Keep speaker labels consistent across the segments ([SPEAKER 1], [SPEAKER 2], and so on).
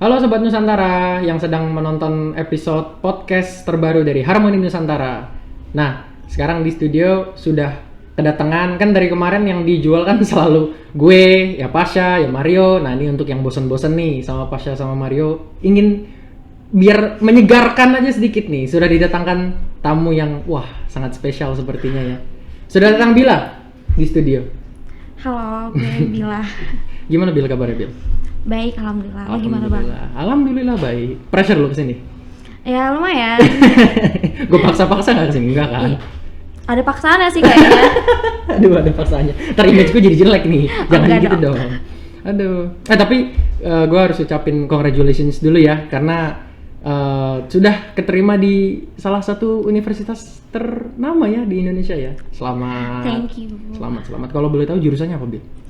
[SPEAKER 1] Halo Sobat Nusantara yang sedang menonton episode podcast terbaru dari Harmoni Nusantara. Nah, sekarang di studio sudah kedatangan, kan dari kemarin yang dijual kan selalu gue, ya Pasha, ya Mario. Nah, ini untuk yang bosen-bosen nih sama Pasha sama Mario, ingin biar menyegarkan aja sedikit nih. Sudah didatangkan tamu yang wah sangat spesial sepertinya ya. Sudah datang Bila di studio.
[SPEAKER 2] Halo, gue Bila.
[SPEAKER 1] Gimana Bila kabarnya Bil?
[SPEAKER 2] Baik, alhamdulillah. Lo gimana bang?
[SPEAKER 1] Alhamdulillah baik. Pressure lo kesini?
[SPEAKER 2] Ya lumayan.
[SPEAKER 1] Gue paksa-paksa nggak kesini? Enggak kan?
[SPEAKER 2] Ada paksaannya sih kayaknya.
[SPEAKER 1] Aduh ada paksanya. Ntar image gue jadi jelek nih. Jangan
[SPEAKER 2] enggak
[SPEAKER 1] gitu dong. Aduh. Tapi gue harus ucapin congratulations dulu ya. Karena sudah keterima di salah satu universitas ternama ya di Indonesia ya. Selamat.
[SPEAKER 2] Thank you.
[SPEAKER 1] Selamat. Kalau boleh tahu jurusannya apa, Bil?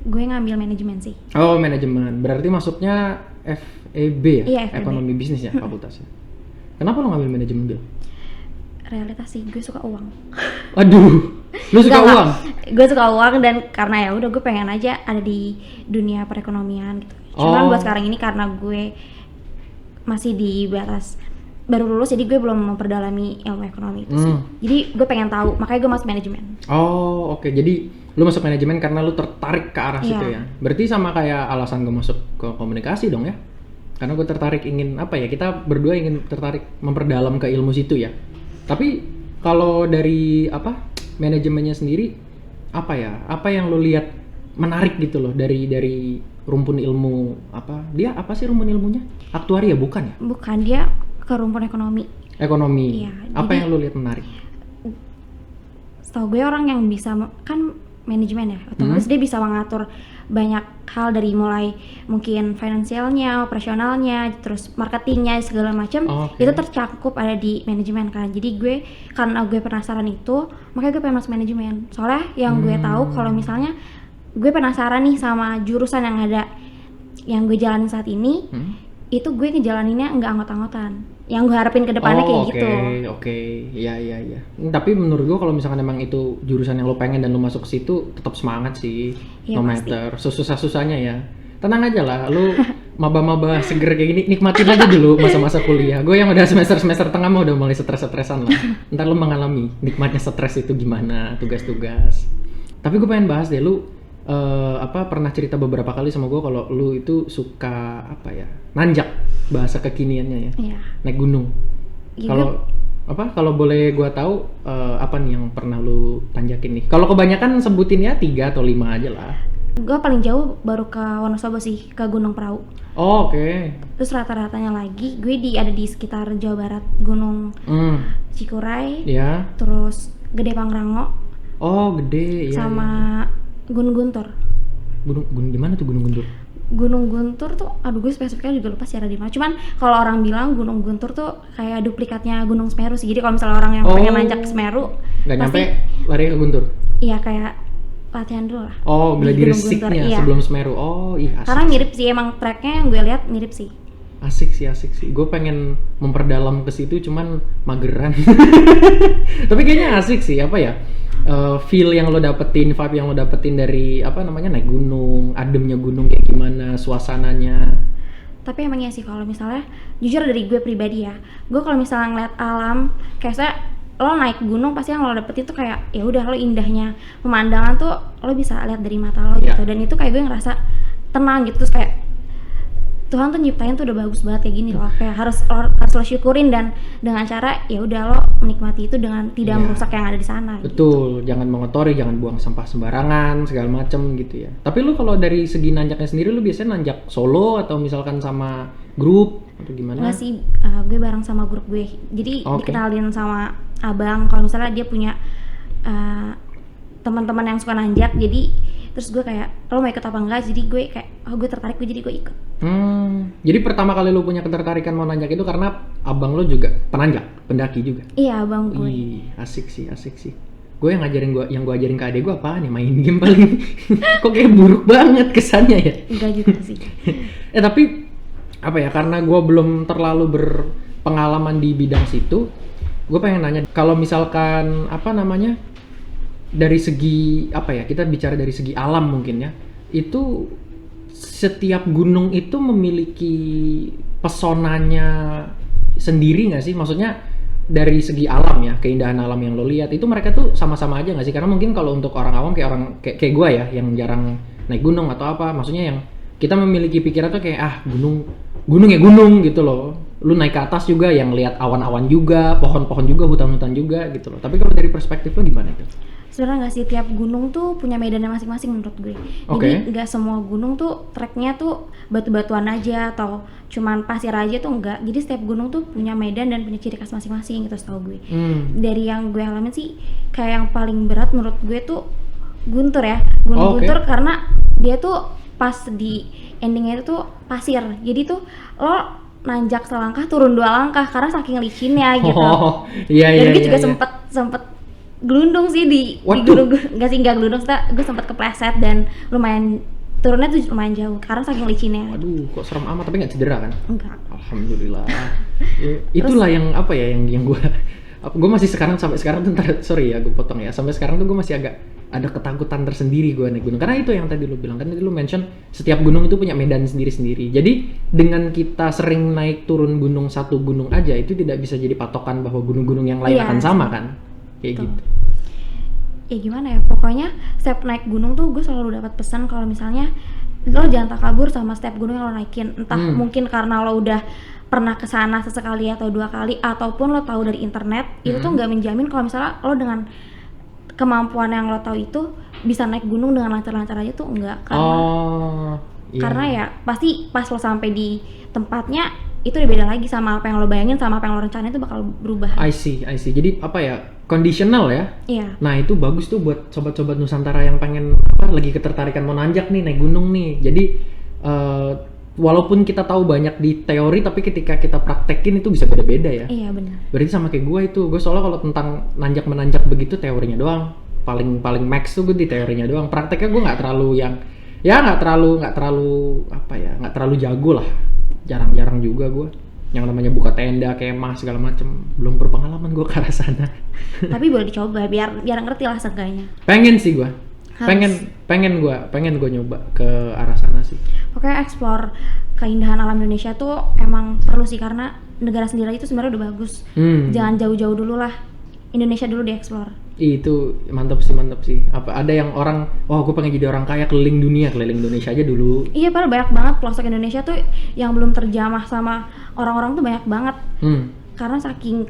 [SPEAKER 2] Gue ngambil manajemen sih.
[SPEAKER 1] Oh, manajemen. Berarti masuknya FEB ya?
[SPEAKER 2] Iya, FEB.
[SPEAKER 1] Ekonomi bisnis ya fakultasnya. Kenapa lo ngambil manajemen, Bil?
[SPEAKER 2] Realitas sih, gue suka uang.
[SPEAKER 1] Aduh, lu suka uang?
[SPEAKER 2] Gue suka uang dan karena ya udah gue pengen aja ada di dunia perekonomian gitu. Cuman buat sekarang ini karena gue masih di batas baru lulus, jadi gue belum memperdalami ilmu ekonomi itu sih. Jadi gue pengen tahu, makanya gue masuk manajemen.
[SPEAKER 1] Oh, oke. Jadi lu masuk manajemen karena lu tertarik ke arah situ ya. Berarti sama kayak alasan gue masuk ke komunikasi dong ya. Karena gue tertarik ingin apa ya? Kita berdua ingin tertarik memperdalam ke ilmu situ ya. Tapi kalau dari apa? Manajemennya sendiri apa ya? Apa yang lu lihat menarik gitu loh dari rumpun ilmu apa? Dia apa sih rumpun ilmunya? Aktuaria bukan ya?
[SPEAKER 2] Bukan, dia ke rumpun ekonomi.
[SPEAKER 1] Ekonomi.
[SPEAKER 2] Iya,
[SPEAKER 1] Apa
[SPEAKER 2] jadi,
[SPEAKER 1] yang lu lihat menarik?
[SPEAKER 2] Setahu gue orang yang bisa kan manajemen ya, otomatis dia bisa mengatur banyak hal dari mulai mungkin finansialnya, operasionalnya, terus marketingnya segala macam. Itu tercakup ada di manajemen kan. Jadi gue karena gue penasaran itu, makanya gue pengen masuk manajemen. Soalnya yang gue tahu kalau misalnya gue penasaran nih sama jurusan yang ada yang gue jalanin saat ini, itu gue ngejalaninnya nggak anggot-anggotan. Yang gue harapin ke depannya kayak gitu.
[SPEAKER 1] Oke. Iya. Tapi menurut gue kalau misalkan emang itu jurusan yang lo pengen dan lo masuk ke situ, tetap semangat sih.
[SPEAKER 2] Ya,
[SPEAKER 1] no matter susah-susahnya ya. Tenang aja lah, lo maba-maba seger kayak gini, nikmatin aja dulu masa-masa kuliah. Gue yang udah semester tengah mah udah mulai stres-stresan lah. Ntar lo mengalami nikmatnya stres itu gimana, tugas-tugas. Tapi gue pengen bahas deh, lo pernah cerita beberapa kali sama gue kalau lu itu suka apa ya, nanjak bahasa kekiniannya ya.
[SPEAKER 2] Iya.
[SPEAKER 1] Naik gunung. Kalau boleh gue tahu apa nih yang pernah lu tanjakin nih? Kalau kebanyakan sebutin ya 3 atau 5 aja lah.
[SPEAKER 2] Gue paling jauh baru ke Wonosobo sih, ke Gunung Prau.
[SPEAKER 1] Oke.
[SPEAKER 2] Terus rata-ratanya lagi gue ada di sekitar Jawa Barat, Gunung Cikuray.
[SPEAKER 1] Ya.
[SPEAKER 2] Terus Gede Pangrango.
[SPEAKER 1] Oh, Gede ya.
[SPEAKER 2] Sama Gunung Guntur.
[SPEAKER 1] Gunung di mana tuh Gunung Guntur?
[SPEAKER 2] Gunung Guntur tuh, aduh gue spesifiknya juga lupa sih ada di mana. Cuman kalau orang bilang Gunung Guntur tuh kayak duplikatnya Gunung Semeru sih. Jadi kalau misalnya orang yang pengen nanjak ke Semeru,
[SPEAKER 1] nggak nyampe lari ke Guntur?
[SPEAKER 2] Iya, kayak latihan dulu lah.
[SPEAKER 1] Oh, gladi resiknya
[SPEAKER 2] iya.
[SPEAKER 1] Sebelum Semeru. Oh, iya.
[SPEAKER 2] Karena mirip sih, emang treknya yang gue lihat mirip sih.
[SPEAKER 1] Asik sih. Gue pengen memperdalam ke situ, cuman mageran. Tapi kayaknya asik sih, apa ya? Feel yang lo dapetin, vibe yang lo dapetin dari apa namanya naik gunung, ademnya gunung kayak gimana, suasananya.
[SPEAKER 2] Tapi emang ya sih kalau misalnya jujur dari gue pribadi ya, gue kalau misalnya ngeliat alam kayak saya lo naik gunung pasti yang lo dapetin tuh kayak ya udah lo indahnya pemandangan tuh lo bisa lihat dari mata lo gitu. Dan itu kayak gue ngerasa tenang gitu, terus kayak Tuhan tuh nyiptain tuh udah bagus banget kayak gini loh, kayak harus lo syukurin dan dengan cara ya udah lo menikmati itu dengan tidak merusak yang ada di sana.
[SPEAKER 1] Betul, gitu. Jangan mengotori, jangan buang sampah sembarangan segala macem gitu ya. Tapi lu kalau dari segi nanjaknya sendiri lu biasanya nanjak solo atau misalkan sama grup atau gimana?
[SPEAKER 2] Enggak sih, gue bareng sama grup gue. Jadi dikenalin sama abang kalau misalnya dia punya teman-teman yang suka nanjak, jadi terus gue kayak lo mau ikut apa enggak, jadi gue kayak gue tertarik, jadi gue ikut.
[SPEAKER 1] Jadi pertama kali lo punya ketertarikan mau nanjak itu karena abang lo juga penanjak, pendaki juga?
[SPEAKER 2] Iya, abang gue.
[SPEAKER 1] Asik sih. Gue yang ajarin ke adek gue apa nih, main game paling. Kok kayak buruk banget kesannya ya?
[SPEAKER 2] Enggak juga sih.
[SPEAKER 1] Tapi apa ya, karena gue belum terlalu berpengalaman di bidang situ, gue pengen nanya kalau misalkan apa namanya, dari segi apa ya, kita bicara dari segi alam mungkin ya, itu setiap gunung itu memiliki pesonanya sendiri nggak sih? Maksudnya dari segi alam ya, keindahan alam yang lo lihat itu mereka tuh sama-sama aja nggak sih? Karena mungkin kalau untuk orang awam kayak gue ya, yang jarang naik gunung atau apa, maksudnya yang kita memiliki pikiran tuh kayak gunung ya gunung gitu loh. Lu naik ke atas juga yang lihat awan-awan juga, pohon-pohon juga, hutan-hutan juga gitu loh. Tapi kalau dari perspektif lo gimana itu?
[SPEAKER 2] Sebenarnya nggak sih, tiap gunung tuh punya medannya masing-masing menurut gue. Jadi nggak semua gunung tuh treknya tuh batu-batuan aja atau cuman pasir aja tuh enggak. Jadi setiap gunung tuh punya medan dan punya ciri khas masing-masing gitu setahu gue. Dari yang gue alamin sih kayak yang paling berat menurut gue tuh Guntur ya. Gunung Guntur karena dia tuh pas di endingnya itu tuh pasir. Jadi tuh lo nanjak selangkah turun 2 langkah karena saking licinnya gitu. Dan gue juga sempet gelundung sih di gunung, nggak gelundung, gue sempet kepleset dan lumayan turunnya tuh lumayan jauh karena saking licinnya.
[SPEAKER 1] Waduh, kok serem amat, tapi nggak cedera kan?
[SPEAKER 2] Enggak.
[SPEAKER 1] Alhamdulillah. Itulah yang apa ya, yang gue masih sampai sekarang tuh, sorry ya gue potong ya, sampai sekarang tuh gue masih agak ada ketakutan tersendiri gue naik gunung, karena itu yang tadi lu bilang kan, tadi lu mention setiap gunung itu punya medan sendiri-sendiri. Jadi dengan kita sering naik turun gunung satu gunung aja itu tidak bisa jadi patokan bahwa gunung-gunung yang lain akan sama kan, kayak gitu.
[SPEAKER 2] Ya gimana ya, pokoknya setiap naik gunung tuh gue selalu dapat pesan kalau misalnya lo jangan takabur sama setiap gunung yang lo naikin. Entah mungkin karena lo udah pernah kesana sesekali atau 2 kali, ataupun lo tahu dari internet, itu tuh nggak menjamin kalau misalnya lo dengan kemampuan yang lo tahu itu bisa naik gunung dengan lancar-lancar aja tuh enggak. Karena ya pasti pas lo sampai di tempatnya itu udah beda lagi sama apa yang lo bayangin, sama apa yang lo rencanain itu bakal berubah.
[SPEAKER 1] I see. Jadi apa ya, conditional ya?
[SPEAKER 2] Iya.
[SPEAKER 1] Nah itu bagus tuh buat sobat-sobat Nusantara yang pengen lagi ketertarikan mau nanjak nih, naik gunung nih. Jadi walaupun kita tahu banyak di teori, tapi ketika kita praktekin itu bisa beda-beda ya.
[SPEAKER 2] Iya benar.
[SPEAKER 1] Berarti sama kayak gue soalnya kalau tentang nanjak-menanjak begitu teorinya doang. Paling max tuh gue di teorinya doang. Prakteknya gue nggak terlalu jago lah. Jarang-jarang juga gue. Yang namanya buka tenda, kemah segala macem, belum berpengalaman gue ke arah sana.
[SPEAKER 2] Tapi boleh dicoba biar ngerti lah seenggaknya.
[SPEAKER 1] Pengen sih gue. Pengen gue nyoba ke arah sana sih.
[SPEAKER 2] Pokoknya explore keindahan alam Indonesia tuh emang perlu sih, karena negara sendiri itu sebenarnya udah bagus. Jangan jauh-jauh dulu lah, Indonesia dulu dieksplor.
[SPEAKER 1] Itu mantap sih. Apa ada yang orang, gue pengen jadi orang kaya keliling Indonesia aja dulu.
[SPEAKER 2] Iya, padahal banyak banget pelosok Indonesia tuh yang belum terjamah sama orang-orang tuh banyak banget. Karena saking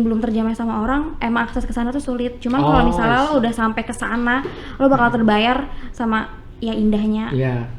[SPEAKER 2] belum terjamah sama orang, emang akses ke sana tuh sulit. Cuman kalau misalnya lo udah sampai ke sana, lo bakal terbayar sama ya indahnya.
[SPEAKER 1] Iya.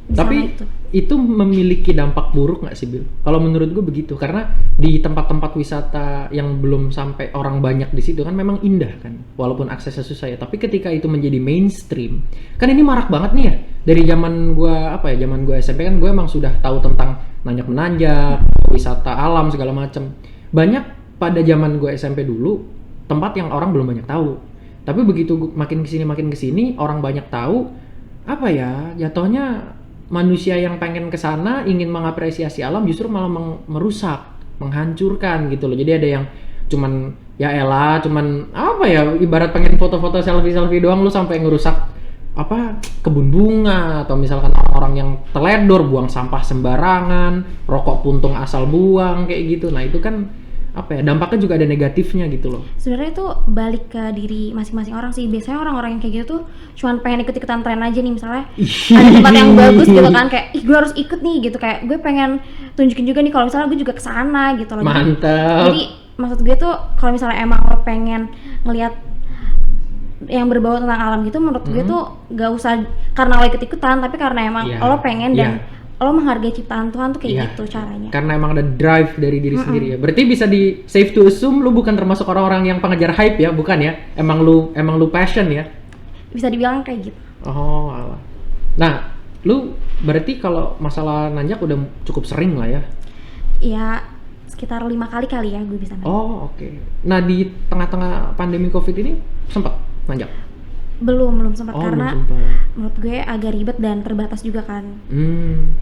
[SPEAKER 1] Tapi itu memiliki dampak buruk nggak sih, Bil? Kalau menurut gue begitu, karena di tempat-tempat wisata yang belum sampai orang banyak di situ kan memang indah kan, walaupun aksesnya susah ya. Tapi ketika itu menjadi mainstream, kan ini marak banget nih ya. Dari zaman gue SMP kan gue emang sudah tahu tentang nanjak-menanjak, wisata alam segala macam. Banyak pada zaman gue SMP dulu tempat yang orang belum banyak tahu. Tapi begitu makin kesini orang banyak tahu, jatuhnya manusia yang pengen kesana ingin mengapresiasi alam justru malah merusak, menghancurkan gitu loh. Jadi ada yang cuman ibarat pengen foto-foto selfie doang, lu sampai ngerusak kebun bunga, atau misalkan orang-orang yang teledor buang sampah sembarangan, rokok puntung asal buang kayak gitu. Nah itu kan dampaknya juga ada negatifnya gitu loh.
[SPEAKER 2] Sebenarnya itu balik ke diri masing-masing orang sih. Biasanya orang-orang yang kayak gitu tuh cuman pengen ikut-ikutan tren aja nih, misalnya ada tempat yang bagus gitu kan, kayak gue harus ikut nih gitu, kayak gue pengen tunjukin juga nih kalau misalnya gue juga kesana gitu loh.
[SPEAKER 1] Mantap.
[SPEAKER 2] Jadi maksud gue tuh kalau misalnya emang lo pengen ngelihat yang berbau tentang alam gitu, menurut gue tuh gak usah karena lo ikut-ikutan, tapi karena emang lo pengen dan lo menghargai ciptaan Tuhan tuh kayak gitu caranya.
[SPEAKER 1] Karena emang ada drive dari diri sendiri ya. Berarti bisa di safe to assume lu bukan termasuk orang-orang yang pengejar hype ya, bukan ya? Emang lu passion ya?
[SPEAKER 2] Bisa dibilang kayak gitu.
[SPEAKER 1] Oh, alah. Nah, lu berarti kalau masalah nanjak udah cukup sering lah ya?
[SPEAKER 2] Ya, sekitar 5 kali ya gue bisa nanjak.
[SPEAKER 1] Oh, oke. Nah, di tengah-tengah pandemi Covid ini sempat nanjak?
[SPEAKER 2] Belum sempat, karena menurut gue agak ribet dan terbatas juga kan.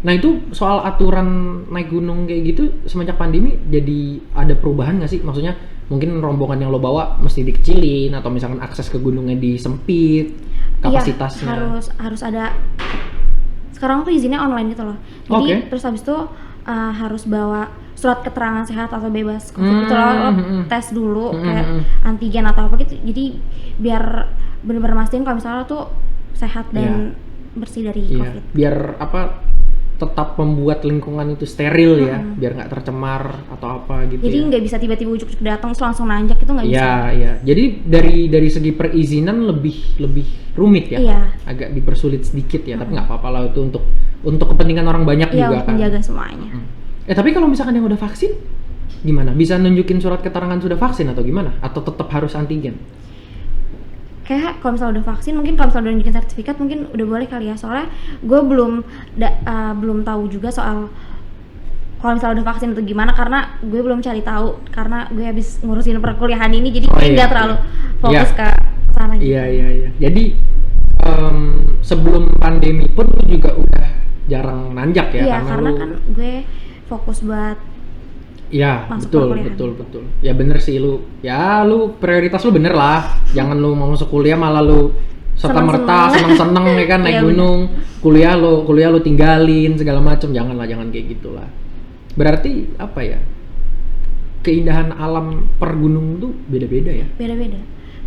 [SPEAKER 1] Nah itu soal aturan naik gunung kayak gitu semenjak pandemi jadi ada perubahan nggak sih? Maksudnya mungkin rombongan yang lo bawa mesti dikecilin, atau misalkan akses ke gunungnya disempit? kapasitasnya.
[SPEAKER 2] Iya, harus ada. Sekarang tuh izinnya online gitu loh. Jadi terus habis itu harus bawa surat keterangan sehat atau bebas COVID gitu loh. Lo tes dulu kayak antigen atau apa gitu. Jadi biar benar-benar mastiin kalau misalnya lo tuh sehat dan bersih dari COVID.
[SPEAKER 1] Biar tetap membuat lingkungan itu steril ya, biar nggak tercemar atau apa gitu.
[SPEAKER 2] Jadi nggak bisa tiba-tiba ujuk-ujuk datang langsung nanjak, itu nggak bisa.
[SPEAKER 1] Iya. Jadi dari segi perizinan lebih rumit ya, agak dipersulit sedikit ya. Tapi nggak apa-apa lah, itu untuk kepentingan orang banyak juga kan.
[SPEAKER 2] Menjaga semuanya.
[SPEAKER 1] Tapi kalau misalkan yang udah vaksin, gimana? Bisa nunjukin surat keterangan sudah vaksin atau gimana? Atau tetap harus antigen?
[SPEAKER 2] Kayak kalau misalnya udah vaksin, mungkin kalau misalnya udah nunjukin sertifikat mungkin udah boleh kali ya. Soalnya gue belum tahu juga soal kalau misalnya udah vaksin itu gimana, karena gue belum cari tahu karena gue habis ngurusin perkuliahan ini, jadi nggak terlalu fokus ke sana gitu.
[SPEAKER 1] Iya. Jadi sebelum pandemi pun lu juga udah jarang nanjak ya?
[SPEAKER 2] Iya, karena kan gue fokus buat
[SPEAKER 1] ya, betul. Ya bener sih, lu prioritas lu bener lah. Jangan lu mau masuk kuliah malah lu serta-merta seneng-seneng ya kan, naik gunung. Kuliah lu tinggalin segala macam. Jangan kayak gitulah. Berarti apa ya? Keindahan alam per gunung tuh beda-beda ya?
[SPEAKER 2] Beda-beda.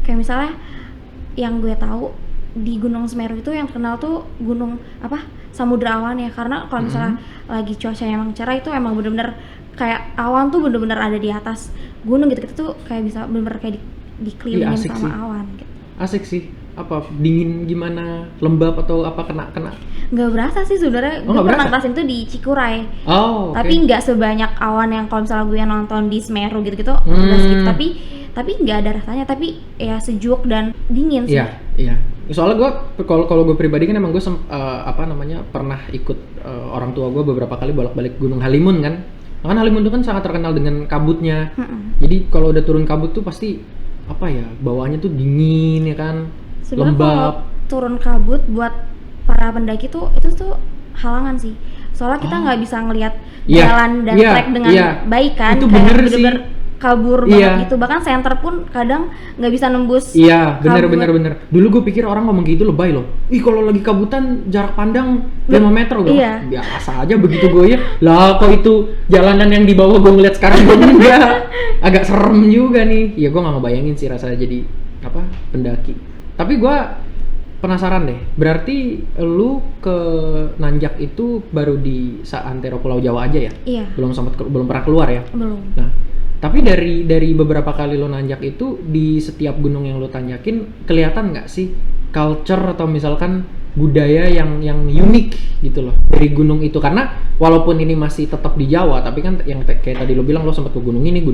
[SPEAKER 2] Kayak misalnya yang gue tahu di Gunung Semeru itu yang terkenal tuh gunung Samudra Awan ya, karena kalau misalnya lagi cuaca emang cerah itu emang bener-bener kayak awan tuh bener-bener ada di atas gunung gitu, kita tuh kayak bisa bener-bener kayak dikelilingin sama awan gitu.
[SPEAKER 1] Asik sih. Apa dingin gimana, lembab atau apa kena?
[SPEAKER 2] Nggak berasa sih sebenarnya. Gue pernah ngerasain tuh di Cikuray. Tapi nggak sebanyak awan yang kalau misalnya gue nonton di Semeru gitu-gitu. Gitu. Tapi nggak ada rasanya, tapi ya sejuk dan dingin sih.
[SPEAKER 1] Iya. Soalnya gue kalau gue pribadi kan emang gue pernah ikut orang tua gue beberapa kali bolak-balik Gunung Halimun kan. Kan Halimun itu kan sangat terkenal dengan kabutnya. Jadi kalau udah turun kabut tuh pasti bawaannya tuh dingin ya kan,
[SPEAKER 2] sebenarnya
[SPEAKER 1] lembab.
[SPEAKER 2] Kalau turun kabut buat para pendaki tuh itu tuh halangan sih. Soalnya kita nggak bisa ngelihat jalan dan trek dengan baik kan.
[SPEAKER 1] Itu bener sih.
[SPEAKER 2] Kabur banget gitu, bahkan center pun kadang nggak bisa nembus.
[SPEAKER 1] Iya, bener. Dulu gue pikir orang ngomong gitu lebay loh. Kalau lagi kabutan jarak pandang 5 meter gue. Biasa aja begitu gue ya. Lah kok itu jalanan yang di bawah gue ngeliat sekarang gue enggak. Agak serem juga nih. Ya gue nggak ngebayangin sih rasanya jadi pendaki. Tapi gue penasaran deh. Berarti lu ke nanjak itu baru di Seantero Pulau Jawa aja ya?
[SPEAKER 2] Iya.
[SPEAKER 1] Belum pernah keluar ya?
[SPEAKER 2] Belum.
[SPEAKER 1] Nah, tapi dari beberapa kali lo nanjak itu, di setiap gunung yang lo tanjakin kelihatan nggak sih culture atau misalkan budaya yang unik gitu loh dari gunung itu? Karena walaupun ini masih tetap di Jawa, tapi kan yang kayak tadi lo bilang lo sempat ke gunung ini,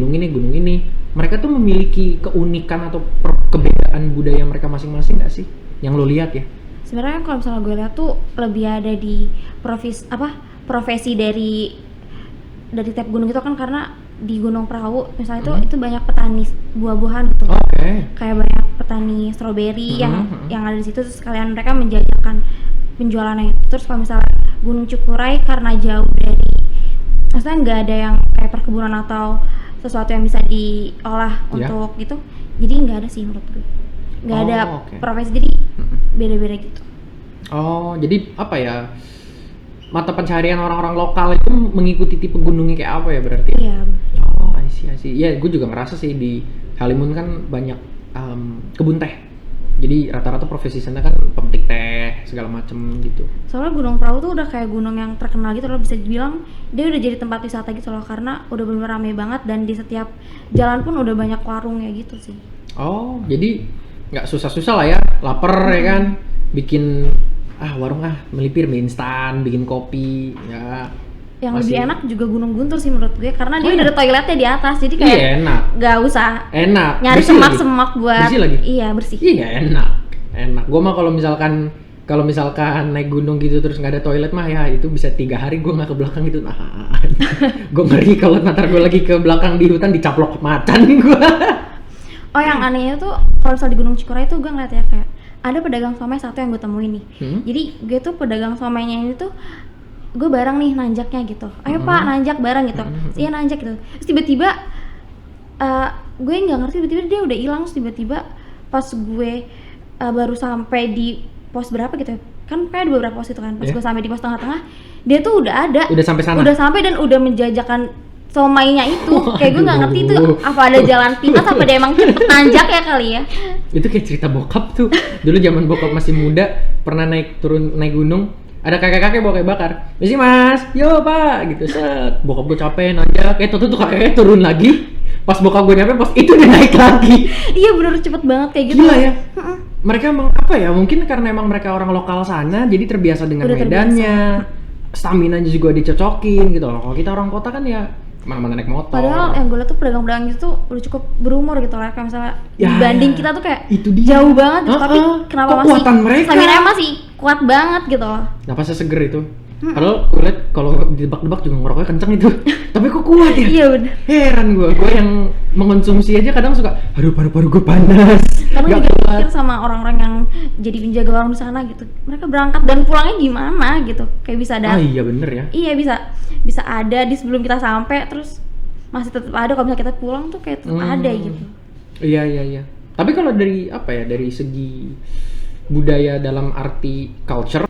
[SPEAKER 1] mereka tuh memiliki keunikan atau kebedaan budaya mereka masing-masing nggak sih yang lo lihat ya?
[SPEAKER 2] Sebenarnya kalau misalnya gue lihat tuh lebih ada di profesi dari tiap gunung itu kan, karena di Gunung Perahu misalnya itu banyak petani buah-buahan gitu. Kayak banyak petani stroberi yang ada di situ, terus sekalian mereka menjajakan penjualannya. Terus kalau misalnya Gunung Cikuray karena jauh dari, maksudnya nggak ada yang kayak perkebunan atau sesuatu yang bisa diolah untuk gitu, jadi nggak ada sih menurut gue. Nggak ada profesi, jadi beda-beda gitu.
[SPEAKER 1] Jadi mata pencaharian orang-orang lokal itu mengikuti tipe gunungnya kayak apa ya berarti?
[SPEAKER 2] Iya.
[SPEAKER 1] I see. Ya, gue juga ngerasa sih di Halimun kan banyak kebun teh. Jadi rata-rata profesi sana kan pemetik teh segala macem gitu.
[SPEAKER 2] Soalnya Gunung Perahu tuh udah kayak gunung yang terkenal gitu loh, bisa dibilang dia udah jadi tempat wisata gitu loh, karena udah bener-bener rame banget dan di setiap jalan pun udah banyak warungnya gitu sih.
[SPEAKER 1] Jadi nggak susah-susah lah ya, lapar ya kan, bikin warung melipir mie instan, bikin kopi ya.
[SPEAKER 2] Yang lebih enak juga Gunung Guntur sih menurut gue, karena dia udah ada toiletnya di atas, jadi kayak
[SPEAKER 1] enak.
[SPEAKER 2] Gak usah nyari
[SPEAKER 1] bersih
[SPEAKER 2] semak-semak buat
[SPEAKER 1] bersih lagi.
[SPEAKER 2] Iya, bersih.
[SPEAKER 1] Enak. Gue mah kalau misalkan naik gunung gitu terus nggak ada toilet mah ya itu bisa 3 hari gue nggak ke belakang gitu. Gue ngeri kalau ntar gue lagi ke belakang di hutan dicaplok macan gue.
[SPEAKER 2] Yang anehnya tuh kalau misalnya di Gunung Cikuray tuh gue ngeliat ya, kayak ada pedagang somai satu yang gue temuin nih. Jadi gue tuh pedagang somainya ini tuh gue bareng nih nanjaknya gitu. Ayo Pak, nanjak bareng gitu. Iya nanjak gitu. Terus tiba-tiba gue nggak ngerti, tiba-tiba dia udah hilang. Terus tiba-tiba pas gue baru sampai di pos berapa gitu ya, kan kayak ada beberapa pos itu kan, pas
[SPEAKER 1] Yeah.
[SPEAKER 2] gue sampai di pos tengah-tengah dia tuh udah ada,
[SPEAKER 1] Udah sampai sana.
[SPEAKER 2] udah sampai dan udah menjajakan somainya itu. Kayak gue nggak ngerti itu apa ada jalan pintas apa dia emang cepet nanjak ya kali ya.
[SPEAKER 1] Itu kayak cerita bokap tuh. Dulu zaman bokap masih muda, pernah naik gunung, ada kakek-kakek bawa kayu bakar. Misi mas, yo pak, gitu set. Bokap gue capek nanjak, kayak tuh kakeknya turun lagi. Pas bokap gue nyampe, pas itu dia naik lagi.
[SPEAKER 2] Iya bener cepet banget kayak gitu.
[SPEAKER 1] Gila ya. Mereka emang apa ya? Mungkin karena emang mereka orang lokal sana, jadi terbiasa dengan
[SPEAKER 2] Udah
[SPEAKER 1] medannya. Stamina juga dicocokin gitu loh. Kalau kita orang kota kan ya kemana-mana naik motor.
[SPEAKER 2] Padahal yang gue liat tuh pedagang-pedagang itu tuh udah cukup berumur gitu lah, kayak misalnya
[SPEAKER 1] Ya,
[SPEAKER 2] dibanding kita tuh kayak
[SPEAKER 1] itu dia.
[SPEAKER 2] jauh banget gitu, tapi kenapa masih
[SPEAKER 1] kekuatan mereka.
[SPEAKER 2] stamina masih kuat banget gitu loh.
[SPEAKER 1] Kenapa seseger itu? Padahal gue liat kalau dibak-debak juga ngerokoknya kenceng itu. Tapi kok kuat ya?
[SPEAKER 2] Iya bener.
[SPEAKER 1] Heran gue yang mengkonsumsi aja kadang suka, aduh paru-paru gue panas.
[SPEAKER 2] Karena
[SPEAKER 1] Gak
[SPEAKER 2] juga
[SPEAKER 1] kuat.
[SPEAKER 2] pikir sama orang-orang yang jadi penjaga warung di sana gitu, mereka berangkat dan pulangnya gimana gitu, kayak bisa ada.
[SPEAKER 1] Ah iya bener ya.
[SPEAKER 2] Iya bisa ada di sebelum kita sampai, terus masih tetap ada kalau misalnya kita pulang tuh kayak tetap ada gitu.
[SPEAKER 1] Iya. Tapi kalau dari apa ya, dari segi budaya dalam arti culture,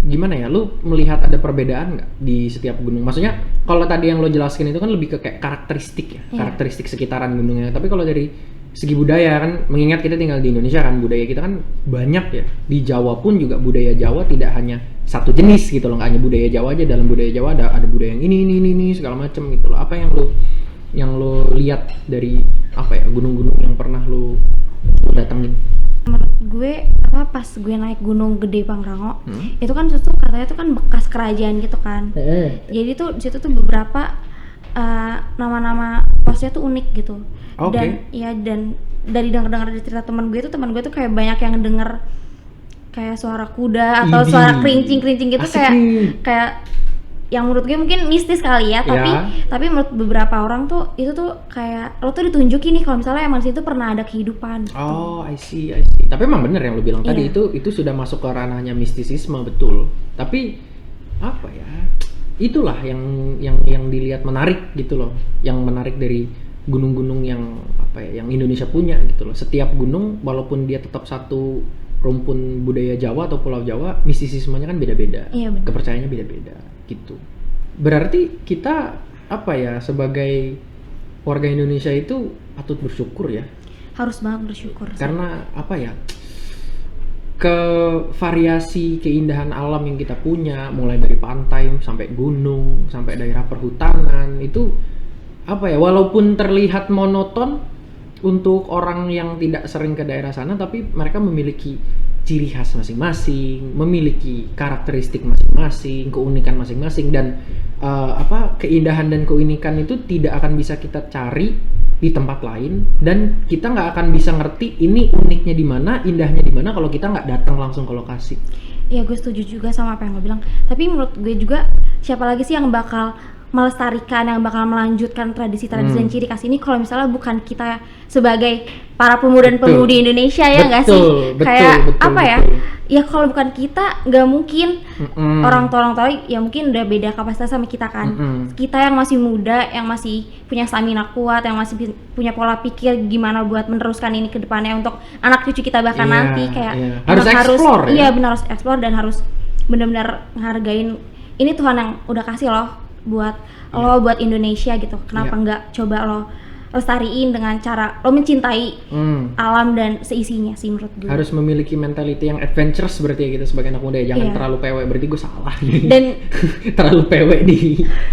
[SPEAKER 1] gimana ya? Lu melihat ada perbedaan nggak di setiap gunung? Maksudnya kalau tadi yang lo jelaskan itu kan lebih ke kayak karakteristik ya,
[SPEAKER 2] Iya.
[SPEAKER 1] karakteristik sekitaran gunungnya. Tapi kalau dari segi budaya kan, mengingat kita tinggal di Indonesia kan, budaya kita kan banyak ya. Di Jawa pun juga budaya Jawa tidak hanya satu jenis gitu loh, nggak hanya budaya Jawa aja. Dalam budaya Jawa ada budaya yang ini segala macam gitu loh. Apa yang lo lihat dari apa ya, gunung-gunung yang pernah lo datengin?
[SPEAKER 2] Menurut gue pas gue naik Gunung Gede Pangrango, itu kan situ katanya tuh kan bekas kerajaan gitu kan. Jadi tuh di situ tuh beberapa nama-nama posnya tuh unik gitu.
[SPEAKER 1] Oke.
[SPEAKER 2] Dan dari dengar dari cerita teman gue tuh kayak banyak yang denger kayak suara kuda atau
[SPEAKER 1] Idih.
[SPEAKER 2] suara kerincing gitu.
[SPEAKER 1] Asik
[SPEAKER 2] kayak
[SPEAKER 1] nih.
[SPEAKER 2] kayak yang menurut gue mungkin mistis kali ya, tapi menurut beberapa orang tuh itu tuh kayak lo tuh ditunjukin nih kalau misalnya emang situ pernah ada kehidupan gitu.
[SPEAKER 1] Oh, I see. Tapi emang bener yang lo bilang tadi,
[SPEAKER 2] Iya.
[SPEAKER 1] itu sudah masuk ke ranahnya mistisisme, betul. Tapi apa ya? Itulah yang dilihat menarik gitu loh. Yang menarik dari gunung-gunung yang apa ya, yang Indonesia punya gitu loh. Setiap gunung walaupun dia tetap satu rumpun budaya Jawa atau Pulau Jawa, mistisismenya kan beda-beda.
[SPEAKER 2] Iya, bener.
[SPEAKER 1] Kepercayaannya beda-beda gitu. Berarti kita apa ya, sebagai warga Indonesia itu patut bersyukur ya.
[SPEAKER 2] Harus banget bersyukur sih.
[SPEAKER 1] Karena apa ya, ke variasi keindahan alam yang kita punya, mulai dari pantai sampai gunung sampai daerah perhutanan, itu apa ya, walaupun terlihat monoton untuk orang yang tidak sering ke daerah sana, tapi mereka memiliki ciri khas masing-masing, memiliki karakteristik masing-masing, keunikan masing-masing, dan keindahan dan keunikan itu tidak akan bisa kita cari di tempat lain, dan kita nggak akan bisa ngerti ini uniknya di mana, indahnya di mana kalau kita nggak datang langsung ke lokasi.
[SPEAKER 2] Iya, gue setuju juga sama apa yang lo bilang. Tapi menurut gue juga siapa lagi sih yang bakal melestarikan, yang bakal melanjutkan tradisi-tradisi dan ciri khas ini kalau misalnya bukan kita sebagai para pemuda dan pemudi Indonesia, ya nggak sih? Kayak apa ya? Ya kalau bukan kita nggak mungkin orang tua ya mungkin udah beda kapasitas sama kita kan. Kita yang masih muda, yang masih punya stamina kuat, yang masih punya pola pikir gimana buat meneruskan ini ke depannya untuk anak cucu kita bahkan nanti, kayak
[SPEAKER 1] harus explore ya?
[SPEAKER 2] Iya benar, harus explore dan harus benar-benar ngehargain ini Tuhan yang udah kasih loh buat lo, buat Indonesia gitu. Kenapa nggak coba lo lestariin dengan cara lo mencintai alam dan seisinya sih menurut gue.
[SPEAKER 1] Harus memiliki mentality yang adventurous berarti ya kita sebagai anak muda ya. Jangan terlalu PW, berarti gue salah
[SPEAKER 2] dan
[SPEAKER 1] terlalu PW di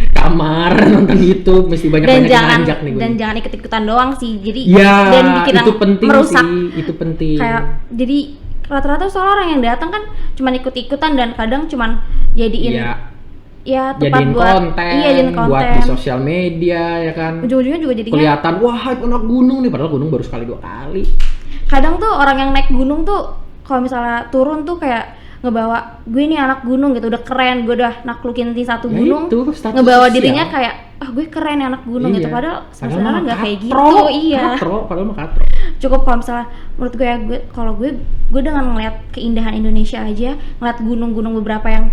[SPEAKER 1] kamar nonton YouTube, mesti banyak-banyak nanjak nih gue.
[SPEAKER 2] Dan jangan ikut-ikutan doang sih, jadi
[SPEAKER 1] ya,
[SPEAKER 2] dan bikin
[SPEAKER 1] itu penting
[SPEAKER 2] merusak
[SPEAKER 1] sih, itu penting.
[SPEAKER 2] Kayak jadi rata-rata soal orang yang datang kan cuman ikut-ikutan dan kadang cuman jadiin
[SPEAKER 1] jadiin konten, buat di sosial media ya kan.
[SPEAKER 2] Ujung-ujungnya juga jadinya
[SPEAKER 1] kelihatan wah anak gunung nih, padahal gunung baru sekali 2 kali.
[SPEAKER 2] Kadang tuh orang yang naik gunung tuh kalau misalnya turun tuh kayak ngebawa gue nih anak gunung gitu, udah keren, gue udah naklukin di satu gunung,
[SPEAKER 1] itu,
[SPEAKER 2] ngebawa
[SPEAKER 1] sosial.
[SPEAKER 2] Dirinya kayak gue keren anak gunung gitu, padahal sebenarnya nggak kayak gitu.
[SPEAKER 1] Padahal mah katro.
[SPEAKER 2] Cukup kalau misalnya menurut gue ya, gue dengan ngeliat keindahan Indonesia aja, ngeliat gunung-gunung beberapa yang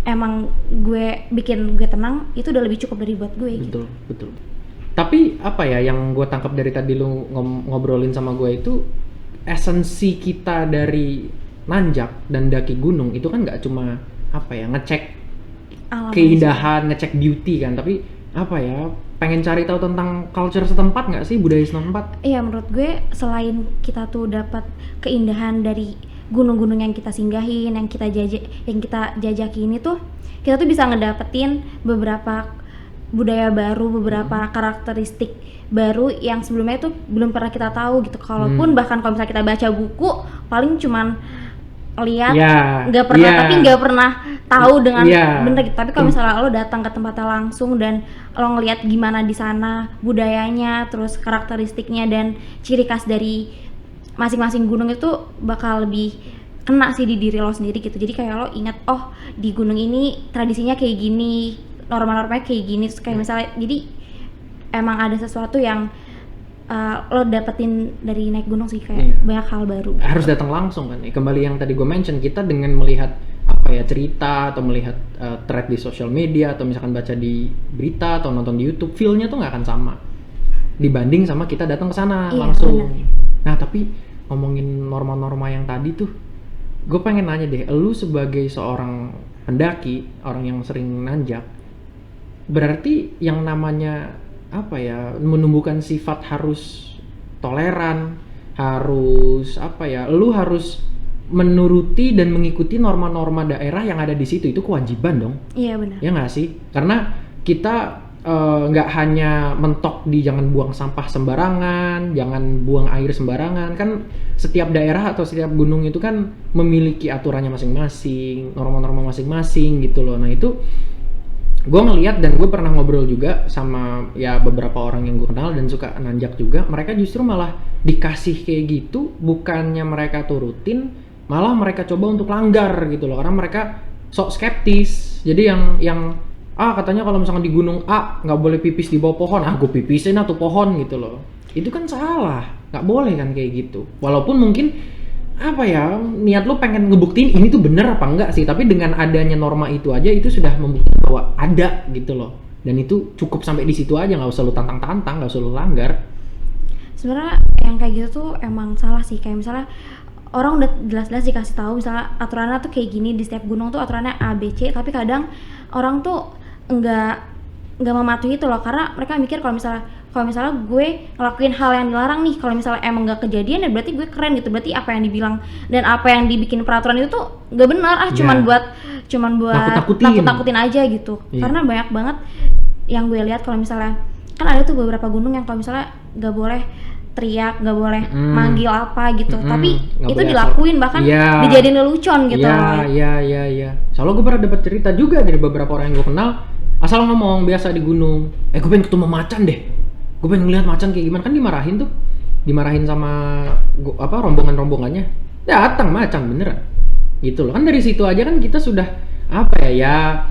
[SPEAKER 2] emang gue bikin gue tenang, itu udah lebih cukup dari buat gue.
[SPEAKER 1] Betul. Tapi apa ya yang gue tangkap dari tadi lu ngobrolin sama gue itu, esensi kita dari nanjak dan daki gunung itu kan nggak cuma apa ya ngecek
[SPEAKER 2] Alam
[SPEAKER 1] keindahan, ngecek beauty kan, tapi apa ya pengen cari tahu tentang culture setempat nggak sih, budaya setempat.
[SPEAKER 2] Iya, menurut gue selain kita tuh dapat keindahan dari gunung-gunung yang kita singgahin, yang kita jajaki ini tuh, kita tuh bisa ngedapetin beberapa budaya baru, beberapa karakteristik baru yang sebelumnya itu belum pernah kita tahu gitu. Kalaupun bahkan kalau misalnya kita baca buku, paling cuman lihat, nggak pernah, tapi nggak pernah tahu dengan bener gitu. Tapi kalau misalnya lo datang ke tempatnya langsung dan lo ngelihat gimana di sana budayanya, terus karakteristiknya dan ciri khas dari masing-masing gunung itu bakal lebih kena sih di diri lo sendiri gitu. Jadi kayak lo ingat, oh di gunung ini tradisinya kayak gini, norma-normanya kayak gini, terus kayak misalnya jadi emang ada sesuatu yang lo dapetin dari naik gunung sih, kayak banyak hal baru.
[SPEAKER 1] Harus datang langsung kan nih. Kembali yang tadi gue mention, kita dengan melihat apa ya cerita atau melihat thread di social media atau misalkan baca di berita atau nonton di YouTube, feel-nya tuh nggak akan sama dibanding sama kita datang ke sana langsung. Bener. Nah tapi ngomongin norma-norma yang tadi tuh, gue pengen nanya deh, lu sebagai seorang pendaki, orang yang sering nanjak, berarti yang namanya apa ya, menumbuhkan sifat harus toleran, harus apa ya, lu harus menuruti dan mengikuti norma-norma daerah yang ada di situ, itu kewajiban dong.
[SPEAKER 2] Iya benar.
[SPEAKER 1] Ya nggak sih? Karena kita nggak hanya mentok di jangan buang sampah sembarangan, jangan buang air sembarangan. Kan setiap daerah atau setiap gunung itu kan memiliki aturannya masing-masing, norma-norma masing-masing gitu loh. Nah itu gue ngeliat dan gue pernah ngobrol juga sama ya beberapa orang yang gue kenal dan suka nanjak juga, mereka justru malah dikasih kayak gitu, bukannya mereka turutin, malah mereka coba untuk langgar gitu loh, karena mereka sok skeptis. Jadi yang katanya kalau misalkan di gunung A nggak boleh pipis di bawah pohon, gue pipisin tuh pohon gitu loh. Itu kan salah, nggak boleh kan kayak gitu. Walaupun mungkin apa ya, niat lu pengen ngebuktiin ini tuh bener apa enggak sih, tapi dengan adanya norma itu aja itu sudah membuktikan bahwa ada gitu loh, dan itu cukup sampai di situ aja, nggak usah lu tantang-tantang, nggak usah lu langgar.
[SPEAKER 2] Sebenarnya yang kayak gitu tuh emang salah sih, kayak misalnya orang udah jelas-jelas dikasih tahu misalnya aturannya tuh kayak gini, di setiap gunung tuh aturannya A, B, C, tapi kadang orang tuh nggak mematuhi itu loh, karena mereka mikir kalau misalnya gue ngelakuin hal yang dilarang nih, kalau misalnya emang nggak kejadian ya berarti gue keren gitu, berarti apa yang dibilang dan apa yang dibikin peraturan itu tuh nggak benar, cuman buat nakut-nakutin aja gitu. Karena banyak banget yang gue lihat, kalau misalnya kan ada tuh beberapa gunung yang kalau misalnya nggak boleh teriak, nggak boleh manggil apa gitu, tapi itu dilakuin, bahkan dijadiin lelucon gitu loh.
[SPEAKER 1] Iya. Soalnya gue pernah dapat cerita juga dari beberapa orang yang gue kenal, asal ngomong biasa di gunung, gue pengen ketemu macan deh, gue pengen ngeliat macan kayak gimana, kan dimarahin sama rombongannya, datang macan beneran gitu loh. Kan dari situ aja kan kita sudah apa ya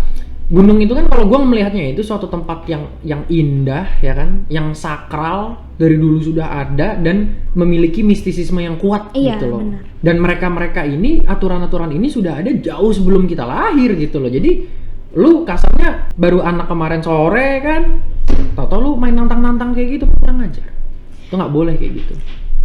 [SPEAKER 1] gunung itu kan kalau gue melihatnya itu suatu tempat yang indah ya kan, yang sakral dari dulu sudah ada dan memiliki mistisisme yang kuat gitu loh. Bener. Dan mereka ini aturan-aturan ini sudah ada jauh sebelum kita lahir gitu loh. Jadi lu kasarnya baru anak kemarin sore kan, tau lu main nantang-nantang kayak gitu, kurang ajar. Itu nggak boleh kayak gitu.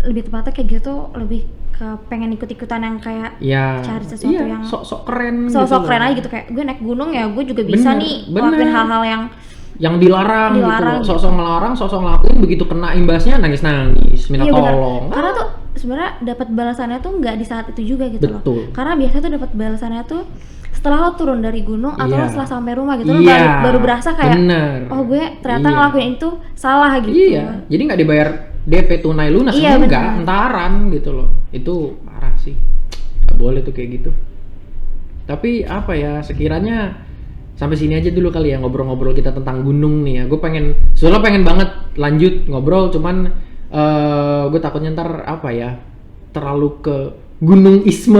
[SPEAKER 2] Lebih tepatnya kayak gitu, lebih ke pengen ikut-ikutan yang kayak cari sesuatu yang
[SPEAKER 1] sok keren,
[SPEAKER 2] sok keren aja gitu, kayak gue naik gunung ya gue juga bisa ngelakuin hal-hal
[SPEAKER 1] yang dilarang gitu loh. Sok-sok ngelarang, sok-sok ngelakuin, begitu kena imbasnya nangis-nangis, minta tolong.
[SPEAKER 2] Karena tuh sebenarnya dapat balasannya tuh nggak di saat itu juga gitu loh. Karena biasanya tuh dapat balasannya tuh setelah lo turun dari gunung atau lo setelah sampai rumah gitu, lo baru berasa kayak oh gue ternyata ngelakuin itu salah gitu.
[SPEAKER 1] Jadi nggak dibayar DP tunai lunas, enggak, entaran gitu loh. Itu parah sih, nggak boleh tuh kayak gitu. Tapi apa ya, sekiranya sampai sini aja dulu kali ya ngobrol-ngobrol kita tentang gunung nih ya. Gue soalnya pengen banget lanjut ngobrol, cuman gue takutnya ntar apa ya, terlalu ke gunungisme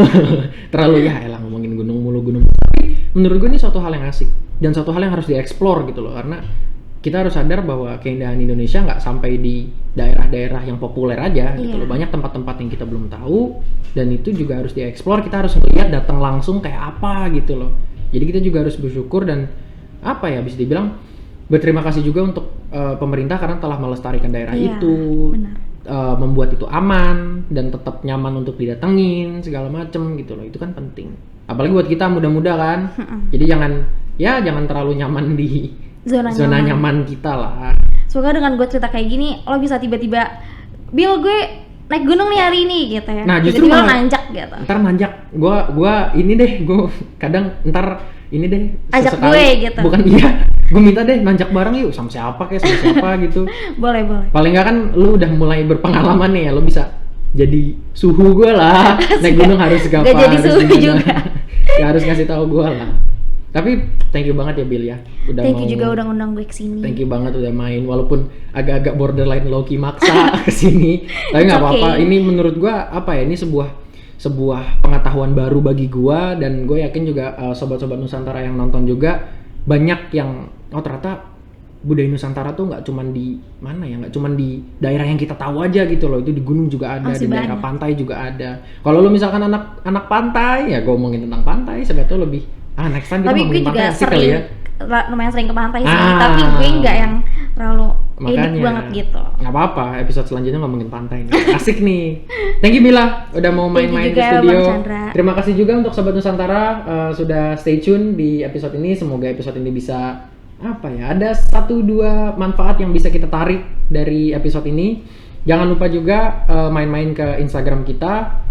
[SPEAKER 1] terlalu elah ngomongin gunung mulu. Tapi menurut gue ini suatu hal yang asik dan suatu hal yang harus dieksplor gitu loh, karena kita harus sadar bahwa keindahan Indonesia nggak sampai di daerah-daerah yang populer aja gitu loh. Banyak tempat-tempat yang kita belum tahu dan itu juga harus dieksplor. Kita harus melihat datang langsung kayak apa gitu loh. Jadi kita juga harus bersyukur dan apa ya, bisa dibilang berterima kasih juga untuk pemerintah karena telah melestarikan daerah itu.
[SPEAKER 2] Benar.
[SPEAKER 1] membuat itu aman dan tetap nyaman untuk didatengin segala macem gitu loh. Itu kan penting. Apalagi buat kita muda-muda kan. Jadi jangan terlalu nyaman di zona nyaman kita lah.
[SPEAKER 2] Semoga dengan gue cerita kayak gini, lo bisa tiba-tiba, Bil, gue naik gunung nih hari ini gitu ya.
[SPEAKER 1] Nah, justru
[SPEAKER 2] tiba-tiba nanjak gitu.
[SPEAKER 1] Ntar nanjak, gue ini deh, gue kadang ntar ini deh.
[SPEAKER 2] Ajak
[SPEAKER 1] sesekali,
[SPEAKER 2] gue gitu.
[SPEAKER 1] Bukan iya, gue minta deh nanjak bareng yuk sama siapa gitu.
[SPEAKER 2] Boleh.
[SPEAKER 1] Paling nggak kan lu udah mulai berpengalaman nih ya, lu bisa jadi suhu gue lah. Naik gunung harus
[SPEAKER 2] gak jadi suhu juga.
[SPEAKER 1] Ya harus ngasih tahu gue lah. Tapi thank you banget ya Bill ya.
[SPEAKER 2] Thank you juga udah ngundang gue kesini.
[SPEAKER 1] Thank you banget udah main, walaupun agak-agak borderline low-key maksa kesini. Tapi nggak apa-apa. Okay. Ini menurut gue apa ya? Ini sebuah pengetahuan baru bagi gue, dan gue yakin juga sobat-sobat Nusantara yang nonton juga banyak yang ternyata budaya Nusantara tuh nggak cuman di mana ya, nggak cuman di daerah yang kita tahu aja gitu loh. Itu di gunung juga ada, di daerah pantai juga ada. Kalau lo misalkan anak pantai ya gue ngomongin tentang pantai, sebetulnya lebih next time kita ngomongin pantai asik kali ya.
[SPEAKER 2] Lumayan sering ke pantai sih, tapi gue nggak yang terlalu edik banget gitu.
[SPEAKER 1] Nggak apa-apa, episode selanjutnya ngomongin pantai nih. Asik nih. Thank you Bila, udah mau main-main ke studio. Terima kasih juga untuk Sobat Nusantara sudah stay tune di episode ini. Semoga episode ini bisa ada 1-2 manfaat yang bisa kita tarik dari episode ini. Jangan lupa juga main-main ke Instagram kita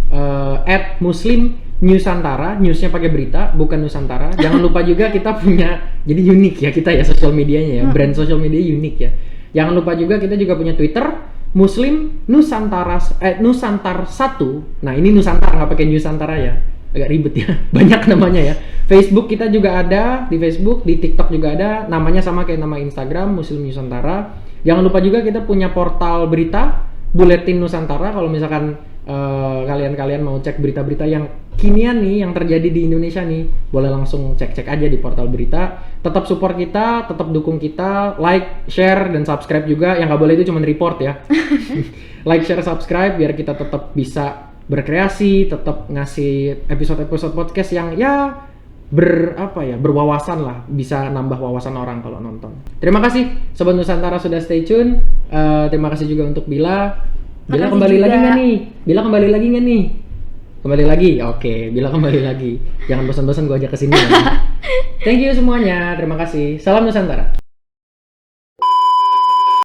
[SPEAKER 1] @muslimnusantara, newsnya pakai berita bukan Nusantara. Jangan lupa juga kita punya, jadi unik ya kita ya sosial medianya ya, brand sosial media unik ya. Jangan lupa juga kita juga punya Twitter Muslim Nusantara Nusantar 1. Nah ini Nusantara, nggak pakai Nusantara ya, agak ribet ya. Banyak namanya ya. Facebook kita juga ada, di Facebook, di TikTok juga ada, namanya sama kayak nama Instagram Muslim Nusantara. Jangan lupa juga kita punya portal berita Buletin Nusantara. Kalau misalkan kalian mau cek berita-berita yang kinian nih yang terjadi di Indonesia nih, boleh langsung cek aja di portal berita. Tetap support kita, tetap dukung kita, like, share, dan subscribe juga. Yang nggak boleh itu cuma report ya. Like, share, subscribe biar kita tetap bisa berkreasi, tetap ngasih episode-episode podcast yang berwawasan lah, bisa nambah wawasan orang kalau nonton. Terima kasih Sobat Nusantara sudah stay tune. Terima kasih juga untuk Bila. Bila kembali lagi nggak nih? Kembali lagi? Oke, Bila kembali lagi. Jangan bosan-bosan gue ajak kesini ya. Thank you semuanya, terima kasih. Salam Nusantara.